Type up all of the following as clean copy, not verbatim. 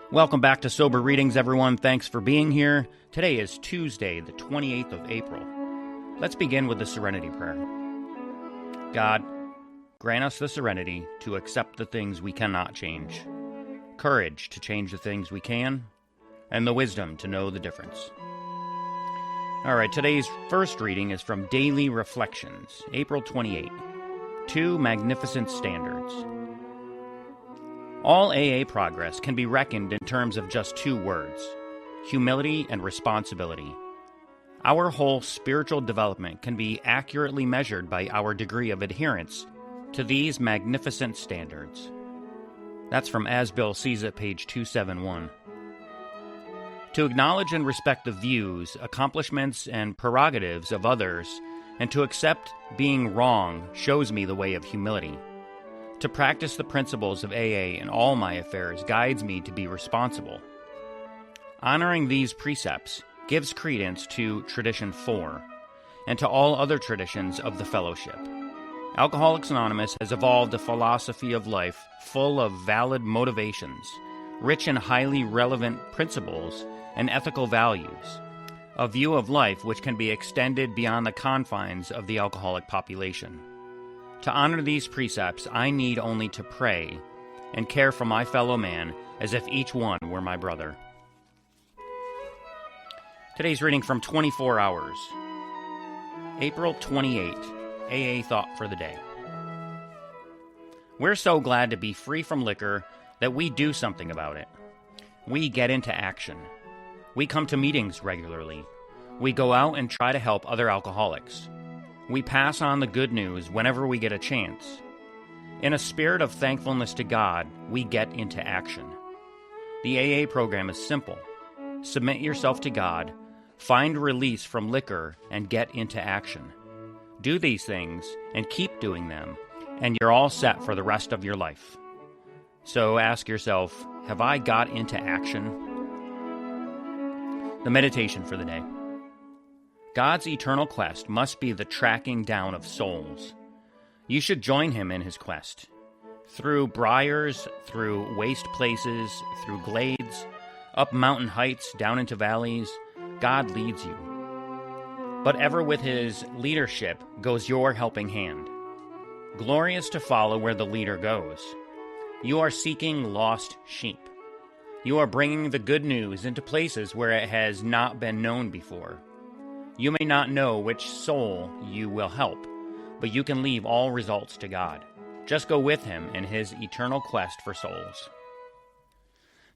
Welcome back to Sober Readings, everyone. Thanks for being here. Today is Tuesday, the 28th of April. Let's begin with the Serenity Prayer. God, grant us the serenity to accept the things we cannot change, courage to change the things we can, and the wisdom to know the difference. All right, today's first reading is from Daily Reflections, April 28. Two Magnificent Standards. All AA progress can be reckoned in terms of just two words: humility and responsibility. Our whole spiritual development can be accurately measured by our degree of adherence to these magnificent standards. That's from As Bill Sees It, page 271. To acknowledge and respect the views, accomplishments, and prerogatives of others, and to accept being wrong shows me the way of humility. To practice the principles of AA in all my affairs guides me to be responsible. Honoring these precepts gives credence to Tradition 4 and to all other traditions of the fellowship. Alcoholics Anonymous has evolved a philosophy of life full of valid motivations, rich in highly relevant principles and ethical values, a view of life which can be extended beyond the confines of the alcoholic population. To honor these precepts, I need only to pray and care for my fellow man as if each one were my brother. Today's reading from 24 Hours, April 28, AA Thought for the Day. We're so glad to be free from liquor that we do something about it. We get into action. We come to meetings regularly. We go out and try to help other alcoholics. We pass on the good news whenever we get a chance. In a spirit of thankfulness to God, we get into action. The AA program is simple. Submit yourself to God, find release from liquor, and get into action. Do these things and keep doing them, and you're all set for the rest of your life. So ask yourself, have I got into action? The meditation for the day. God's eternal quest must be the tracking down of souls. You should join him in his quest. Through briars, through waste places, through glades, up mountain heights, down into valleys, God leads you. But ever with his leadership goes your helping hand. Glorious to follow where the leader goes. You are seeking lost sheep. You are bringing the good news into places where it has not been known before. You may not know which soul you will help, but you can leave all results to God. Just go with him in his eternal quest for souls.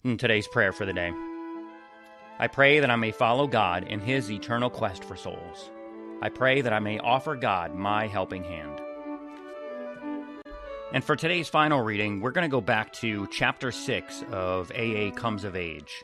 And today's prayer for the day. I pray that I may follow God in his eternal quest for souls. I pray that I may offer God my helping hand. And for today's final reading, we're going to go back to Chapter 6 of AA Comes of Age.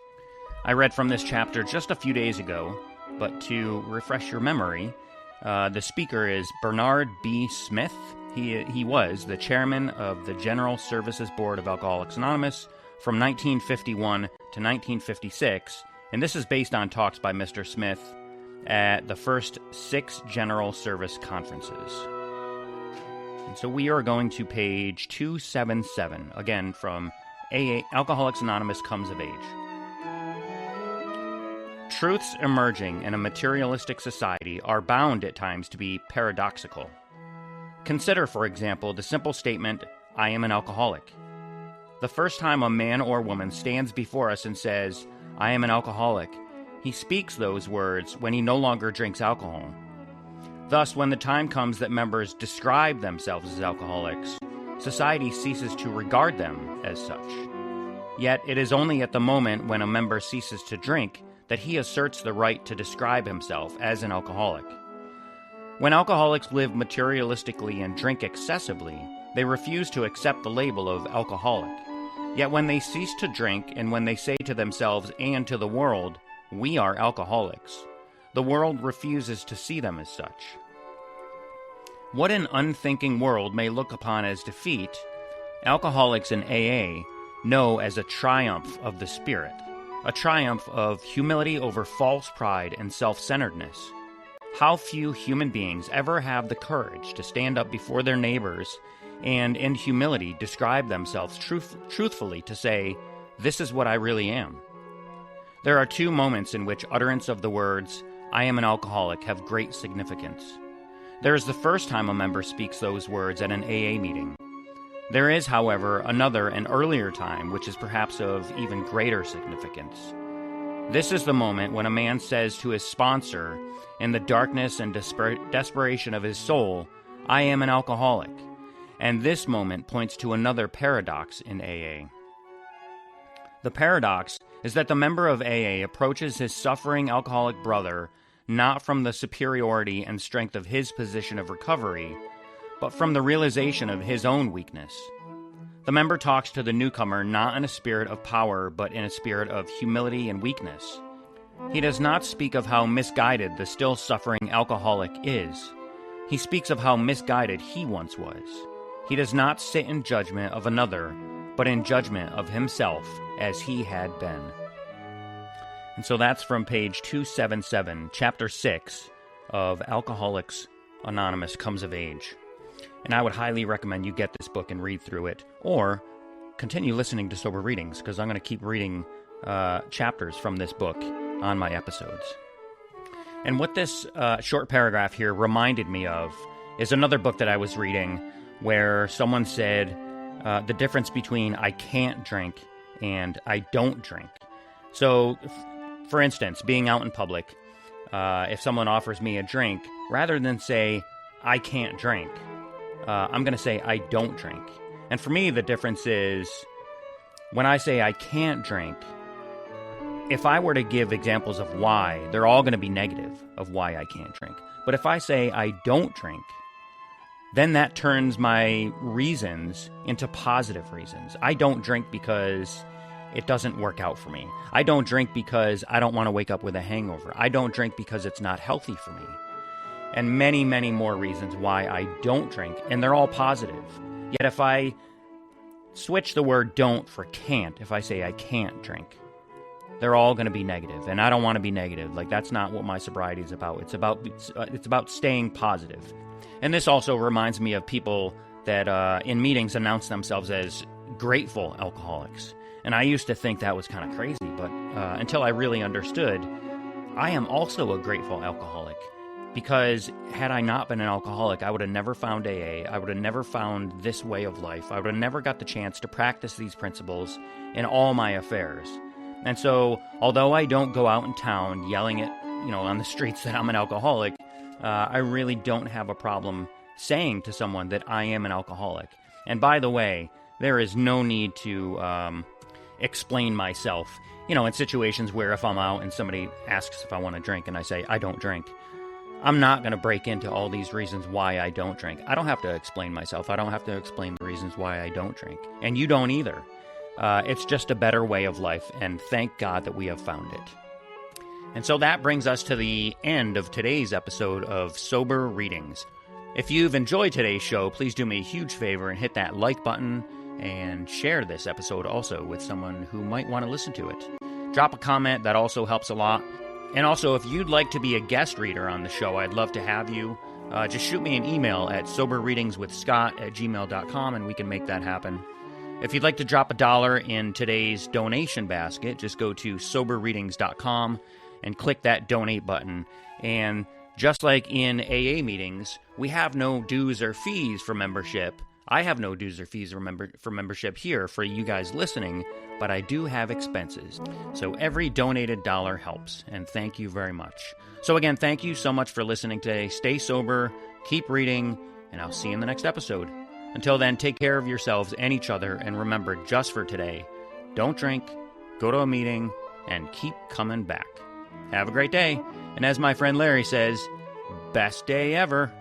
I read from this chapter just a few days ago, but to refresh your memory, the speaker is Bernard B. Smith. He was the chairman of the General Services Board of Alcoholics Anonymous from 1951 to 1956, and this is based on talks by Mr. Smith at the first 6 General Service Conferences. And so we are going to page 277, again from AA Alcoholics Anonymous Comes of Age. Truths emerging in a materialistic society are bound at times to be paradoxical. Consider, for example, the simple statement, I am an alcoholic. The first time a man or woman stands before us and says, I am an alcoholic, he speaks those words when he no longer drinks alcohol. Thus, when the time comes that members describe themselves as alcoholics, society ceases to regard them as such. Yet it is only at the moment when a member ceases to drink that he asserts the right to describe himself as an alcoholic. When alcoholics live materialistically and drink excessively, they refuse to accept the label of alcoholic. Yet when they cease to drink and when they say to themselves and to the world, we are alcoholics, the world refuses to see them as such. What an unthinking world may look upon as defeat, alcoholics in AA know as a triumph of the spirit, a triumph of humility over false pride and self-centeredness. How few human beings ever have the courage to stand up before their neighbors and in humility describe themselves truthfully to say, this is what I really am. There are two moments in which utterance of the words, I am an alcoholic, have great significance. There is the first time a member speaks those words at an AA meeting. There is, however, another and earlier time which is perhaps of even greater significance. This is the moment when a man says to his sponsor, in the darkness and desperation of his soul, I am an alcoholic. And this moment points to another paradox in AA. The paradox is that the member of AA approaches his suffering alcoholic brother not from the superiority and strength of his position of recovery, but from the realization of his own weakness. The member talks to the newcomer not in a spirit of power, but in a spirit of humility and weakness. He does not speak of how misguided the still suffering alcoholic is. He speaks of how misguided he once was. He does not sit in judgment of another, but in judgment of himself as he had been. And so that's from page 277, chapter 6 of Alcoholics Anonymous Comes of Age. And I would highly recommend you get this book and read through it, or continue listening to Sober Readings, because I'm going to keep reading chapters from this book on my episodes. And what this short paragraph here reminded me of is another book that I was reading where someone said the difference between I can't drink and I don't drink. So, for instance, being out in public, if someone offers me a drink, rather than say, I can't drink, I'm going to say, I don't drink. And for me, the difference is, when I say I can't drink, if I were to give examples of why, they're all going to be negative of why I can't drink. But if I say I don't drink, then that turns my reasons into positive reasons. I don't drink because it doesn't work out for me. I don't drink because I don't want to wake up with a hangover. I don't drink because it's not healthy for me. And many, many more reasons why I don't drink, and they're all positive. Yet if I switch the word don't for can't, if I say I can't drink, they're all going to be negative, and I don't want to be negative. Like, that's not what my sobriety is about. It's about staying positive. And this also reminds me of people that in meetings announce themselves as grateful alcoholics. And I used to think that was kind of crazy, but until I really understood, I am also a grateful alcoholic. Because had I not been an alcoholic, I would have never found AA. I would have never found this way of life. I would have never got the chance to practice these principles in all my affairs. And so, although I don't go out in town yelling at, on the streets that I'm an alcoholic, I really don't have a problem saying to someone that I am an alcoholic. And by the way, there is no need to explain myself, in situations where if I'm out and somebody asks if I want to drink and I say, I don't drink, I'm not going to break into all these reasons why I don't drink. I don't have to explain myself. I don't have to explain the reasons why I don't drink. And you don't either. It's just a better way of life, and thank God that we have found it. And so that brings us to the end of today's episode of Sober Readings. If you've enjoyed today's show, please do me a huge favor and hit that like button and share this episode also with someone who might want to listen to it. Drop a comment, that also helps a lot. And also, if you'd like to be a guest reader on the show, I'd love to have you. Just shoot me an email at soberreadingswithscott@gmail.com and we can make that happen. If you'd like to drop $1 in today's donation basket, just go to soberreadings.com and click that donate button. And just like in AA meetings, we have no dues or fees for membership. I have no dues or fees for membership here for you guys listening, but I do have expenses. So every donated dollar helps, and thank you very much. So again, thank you so much for listening today. Stay sober, keep reading, and I'll see you in the next episode. Until then, take care of yourselves and each other, and remember, just for today, don't drink, go to a meeting, and keep coming back. Have a great day, and as my friend Larry says, best day ever.